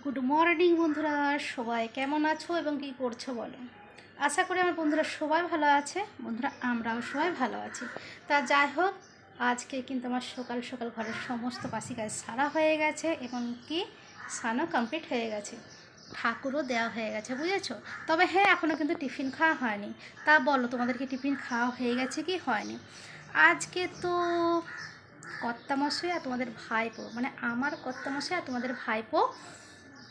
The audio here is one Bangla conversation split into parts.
গুড মর্নিং বন্ধুরা, সবাই কেমন আছো এবং কি করছো বলো। আশা করি আমার বন্ধুরা সবাই ভালো আছে। বন্ধুরা আমরাও সবাই ভালো আছি। তা যাই হোক, আজকে কিন্তু আমার সকাল সকাল ঘরের সমস্ত বাসি কাজ সারা হয়ে গেছে এবং কি স্নানও কমপ্লিট হয়ে গেছে, ঠাকুরও দেওয়া হয়ে গেছে, বুঝেছো। তবে হ্যাঁ, এখনও কিন্তু টিফিন খাওয়া হয়নি। তা বলো, তোমাদেরকে টিফিন খাওয়া হয়ে গেছে কি হয়নি? আজকে তো কর্তামশাই আর তোমাদের ভাইপো, মানে আমার কর্তামশাই আর তোমাদের ভাইপো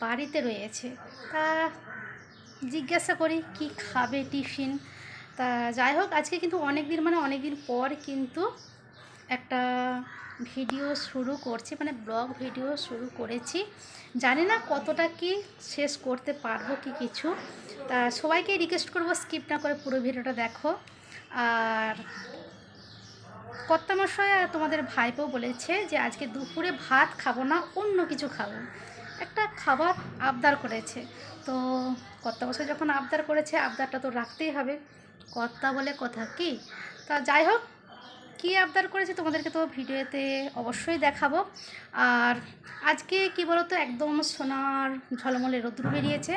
বাড়িতে রয়েছে। তা জিজ্ঞাসা করি কি খাবে টিফিন। তা যাই হোক, আজকে কিন্তু অনেক দিন পর কিন্তু একটা ভিডিও শুরু করছি, মানে ব্লগ ভিডিও শুরু করেছি। জানি না কতটা কি শেষ করতে পারবো কি কিছু। তা সবাইকে রিকোয়েস্ট করবো স্কিপ না করে পুরো ভিডিওটা দেখো। আর কর্তামশাই আর তোমাদের ভাইপো বলেছে যে আজকে দুপুরে ভাত খাবো না, অন্য কিছু খাবো, একটা খাবার আবদার করেছে। তো কর্তামশাই যখন আবদার করেছে, আবদারটা তো রাখতেই হবে, কর্তা বলে কথা কি। তা যাই হোক, কী আবদার করেছে তোমাদেরকে তো ভিডিওতে অবশ্যই দেখাবো। আর আজকে কি বলো তো, একদম সোনার ঝলমলে রোদ্দুর বেরিয়েছে।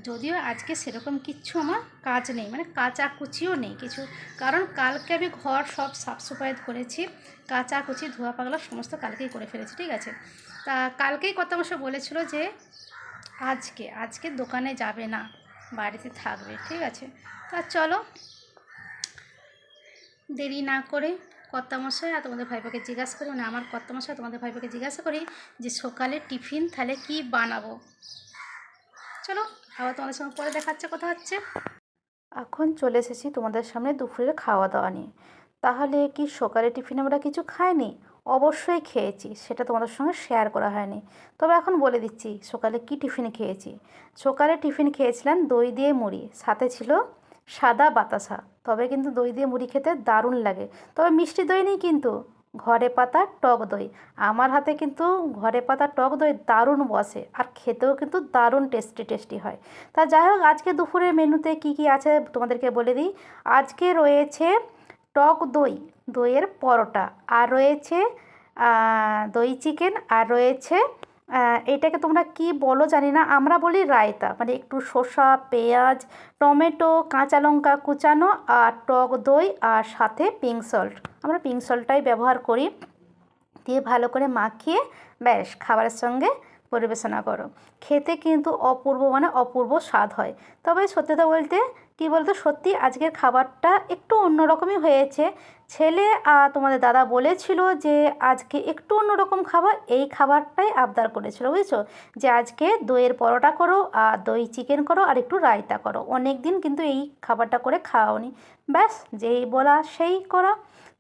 যদিও আজকে সেরকম কিচ্ছু আমার কাজ নেই, মানে কাচাকুচিও নেই কিছু, কারণ কালকে আমি ঘর সব সাফসাফাই করেছি, কাচাকুচি ধোয়া পাগলা সমস্ত কালকেই করে ফেলেছি, ঠিক আছে। তা কালকেই কত মাসে বলেছিল যে আজকে আজকে দোকানে যাবে না, বাড়িতে থাকবে, ঠিক আছে। তা চলো দেরি না করে কর্তামশাই আর তোমাদের ভাইপোকে জিজ্ঞাসা করি, মানে আমার কর্তামশাই তোমাদের ভাইপোকে জিজ্ঞাসা করি যে সকালে টিফিন তাহলে কি বানাবো। চলো আবার তোমাদের সঙ্গে পরে দেখাচ্ছে, কথা হচ্ছে। এখন চলে এসেছি তোমাদের সামনে দুপুরের খাওয়া দাওয়া নিয়ে। তাহলে কি সকালে টিফিন আমরা কিছু খাইনি? অবশ্যই খেয়েছি, সেটা তোমাদের সঙ্গে শেয়ার করা হয়নি। তবে এখন বলে দিচ্ছি সকালে কি টিফিন খেয়েছি। সকালে টিফিন খেয়েছিলাম দই দিয়ে মুড়ি, সাথে ছিল সাদা বাতাসা। তবে কিন্তু দই দিয়ে মুড়ি খেতে দারুণ লাগে। তবে মিষ্টি দই নেই কিন্তু, ঘরে পাতা টক দই। আমার হাতে কিন্তু ঘরে পাতা টক দই দারুণ বসে, আর খেতেও কিন্তু দারুণ টেস্টি টেস্টি হয়। তা যাই হোক, আজকে দুপুরের মেনুতে কি কি আছে তোমাদেরকে বলে দিই। আজকে রয়েছে টক দই, দইয়ের পরোটা, আর রয়েছে দই চিকেন, আর রয়েছে এটাকে তোমরা কি বলো জানি না, আমরা বলি রায়তা, মানে একটু শসা, পেঁয়াজ, টমেটো, কাঁচা লঙ্কা কুচানো, আর টক দই, আর সাথে পিঙ্ক সল্ট, আমরা পিঙ্ক সল্টটাই ব্যবহার করি, দিয়ে ভালো করে মাখিয়ে ব্যাস খাবারের সঙ্গে পরিবেশনা করো। খেতে কিন্তু অপূর্ব, মানে অপূর্ব স্বাদ হয়। তবে সত্যি কথা বলতে কী বলতো, সত্যি আজকের খাবারটা একটু অন্যরকমই হয়েছে। ছেলে আর তোমাদের দাদা বলেছিল যে আজকে একটু অন্যরকম খাবার, এই খাবারটাই আবদার করেছিল, বুঝেছো, যে আজকে দইয়ের পরোটা করো, আর দই চিকেন করো, আর একটু রায়তা করো। অনেক দিন কিন্তু এই খাবারটা করে খাওয়াওনি, ব্যাস যেই বলা সেই করা।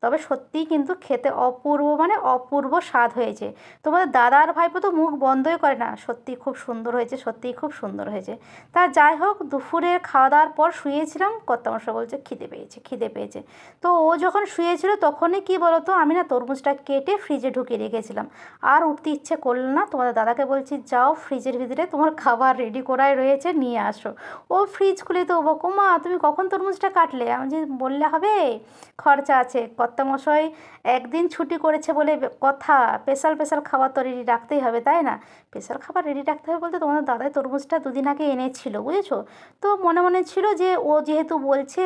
তবে সত্যিই কিন্তু খেতে অপূর্ব, মানে অপূর্ব স্বাদ হয়েছে। তোমাদের দাদা আর ভাইপো তো মুখ বন্ধই করে না, সত্যিই খুব সুন্দর হয়েছে, সত্যিই খুব সুন্দর হয়েছে। তা যাই হোক, দুপুরে খাওয়া দাওয়ার পর শুয়েছিলাম, কর্তামশাই বলছে খিদে পেয়েছে খিদে পেয়েছে। তো ও যখন শুয়েছিল তখনই কি বলো তো, আমি না তরমুজটা কেটে ফ্রিজে ঢুকিয়ে রেখেছিলাম, আর উঠতে ইচ্ছে করলো না। তোমাদের দাদাকে বলছি যাও ফ্রিজের ভিতরে তোমার খাবার রেডি করাই রয়েছে, নিয়ে আসো। ও ফ্রিজ খুলে তো বকুমা তুমি কখন তরমুজটা কাটলে? আমি যে বললে হবে, খরচা আছে। কর্তামশাই একদিন ছুটি করেছে বলে কথা, স্পেশাল স্পেশাল খাবার তো রেডি রাখতেই হবে, তাই না? স্পেশাল খাবার রেডি রাখতে হবে বলতে, তোমাদের দাদাই তরমুজটা দুদিন আগে এনেছিল, বুঝেছো। তো মনে মনে ছিল যে ও যেহেতু বলছে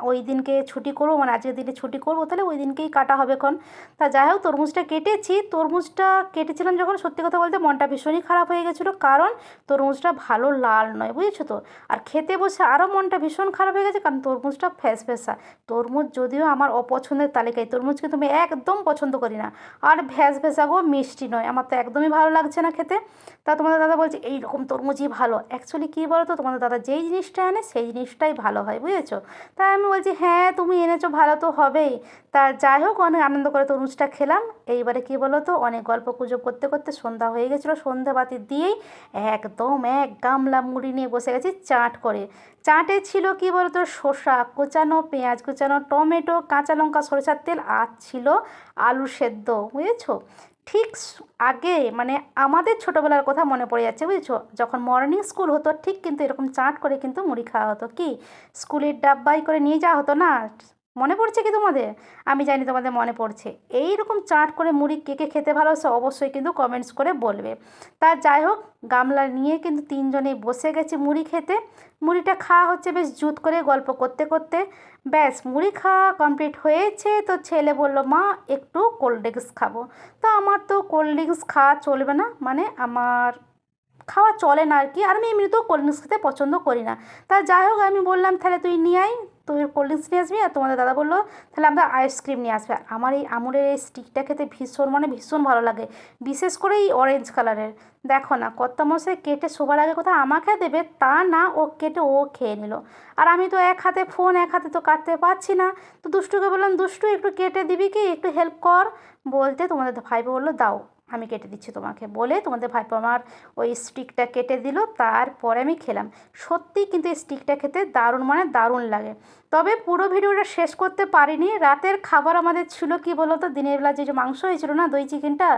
ওই দিনকে ছুটি করবো, মানে আজকের দিনে ছুটি করবো, তাহলে ওই দিনকেই কাটা হবে এখন। তা যাই হোক, তরমুজটা কেটেছি। তরমুজটা কেটেছিলাম যখন, সত্যি কথা বলতে মনটা ভীষণই খারাপ হয়ে গেছিলো, কারণ তরমুজটা ভালো লাল নয়, বুঝেছো তো। আর খেতে বসে আরও মনটা ভীষণ খারাপ হয়ে গেছে, কারণ তরমুজটা ফ্যাসফ্যাসা। তরমুজ যদিও আমার অপছন্দের তালিকায়, তরমুজ কিন্তু আমি একদম পছন্দ করি না। আর ভ্যাসভ্যাসা গো, মিষ্টি নয়, আমার তো একদমই ভালো লাগছে না খেতে। তা তোমাদের দাদা বলছে এই রকম তরমুজই ভালো। অ্যাকচুয়ালি কী বলো তো, তোমাদের দাদা যেই জিনিসটা আনে সেই জিনিসটাই ভালো হয়, বুঝেছো। তাই আমি বলছি হ্যাঁ তুমি এনেছো, ভালো তো হবেই। তা যাই হোক, অনেক আনন্দ করে তরমুজটা খেলাম। এইবারে কী বলো তো, অনেক গল্প গুজব করতে করতে সন্ধ্যা হয়ে গেছিলো। সন্ধ্যাবাতি দিয়েই একদম এক গামলা মুড়ি নিয়ে বসে গেছি চাট করে। চাটে ছিল কি বলতো, শসা কুচানো, পেঁয়াজ কুচানো, টমেটো, কাঁচা লঙ্কা, সরিষার তেল, আর ছিল আলু সেদ্ধ, বুঝেছো। ঠিক আগে, মানে আমাদের ছোটোবেলার কথা মনে পড়ে যাচ্ছে, বুঝেছো, যখন মর্নিং স্কুল হতো ঠিক কিন্তু এরকম চাট করে কিন্তু মুড়ি খাওয়া হতো। কি স্কুলের ডাব্বাই করে নিয়ে যাওয়া হতো না, মনে পড়ছে কি তোমাদের? আমি জানি তোমাদের মনে পড়ছে। এই রকম চাট করে মুড়ি কে কে খেতে ভালোবাসে অবশ্যই কিন্তু কমেন্টস করে বলবে। তা যাই হোক, গামলা নিয়ে কিন্তু তিনজনেই বসে গেছি মুড়ি খেতে। মুড়িটা খাওয়া হচ্ছে বেশ জুত করে গল্প করতে করতে। ব্যাস মুড়ি খাওয়া কমপ্লিট হয়েছে, তো ছেলে বলল মা একটু কোল্ড ড্রিঙ্কস খাবো। তো আমার তো কোল্ড ড্রিঙ্কস খাওয়া চলবে না, মানে আমার খাওয়া চলে না আর কি, আর আমি এমনিতেও কোল্ড ড্রিঙ্কস খেতে পছন্দ করি না। তা যাই হোক, আমি বললাম তাহলে তুই নিয়ে আয়, তুই কোল্ড ড্রিঙ্কস নিয়ে আসবি, আর তোমাদের দাদা বললো তাহলে আমরা আইসক্রিম নিয়ে আসবে। আর আমার এই আমুলের এই স্টিকটা খেতে ভীষণ মানে ভীষণ ভালো লাগে, বিশেষ করে এই অরেঞ্জ কালারের। দেখো না, কর্তামশাই কেটে শোবার আগে কোথাও আমাকে দেবে তা না, ও কেটে ও খেয়ে নিল। আর আমি তো এক হাতে ফোন, এক হাতে তো কাটতে পারছি না। তো দুষ্টুকে বললাম দুষ্টু একটু কেটে দিবি কি, একটু হেল্প কর। বলতে তোমাদের ভাইপো বললো দাও আমি কেটে দিচ্ছি তোমাকে, বলে তোমাদের ভাইপো আমার ওই স্টিকটা কেটে দিল। তারপরে আমি খেলাম। সত্যিই কিন্তু এই স্টিকটা খেতে দারুণ মানে দারুণ লাগে। তবে পুরো ভিডিওটা শেষ করতে পারিনি। রাতের খাবার আমাদের ছিল কি বলো তো, দিনের বেলা যে মাংস হয়েছিল না, দই চিকেনটা,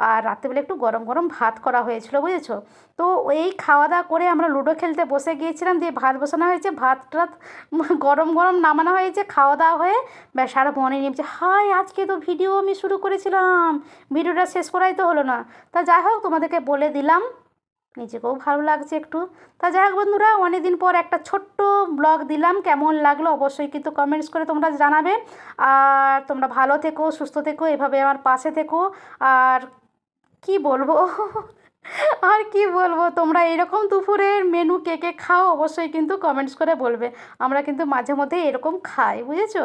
আর রাত্রেবেলা একটু গরম গরম ভাত করা হয়েছিল, বুঝেছো। তো এই খাওয়া দাওয়া করে আমরা লুডো খেলতে বসে গিয়েছিলাম, দিয়ে ভাত বসানো হয়েছে, ভাত টাত গরম গরম নামানো হয়েছে, খাওয়া দাওয়া হয়ে ব্যাস সারা মনে নেমেছে হাই আজকে তো ভিডিও আমি শুরু করেছিলাম, ভিডিওটা শেষ করাই তো হলো না। তা যাই হোক, তোমাদেরকে বলে দিলাম, নিজেকেও ভালো লাগছে একটু। তা যাই হোক বন্ধুরা, অনেকদিন পর একটা ছোট্ট ব্লগ দিলাম, কেমন লাগলো অবশ্যই কিন্তু কমেন্টস করে তোমরা জানাবে। আর তোমরা ভালো থেকো, সুস্থ থেকো, এভাবে আমার পাশে থেকো। আর কি বলবো আর কি বলবো, তোমরা এরকম দুপুরের মেনু কে কে খাও অবশ্যই কিন্তু কমেন্টস করে বলবে। আমরা কিন্তু মাঝে মধ্যে এরকম খাই, বুঝেছো।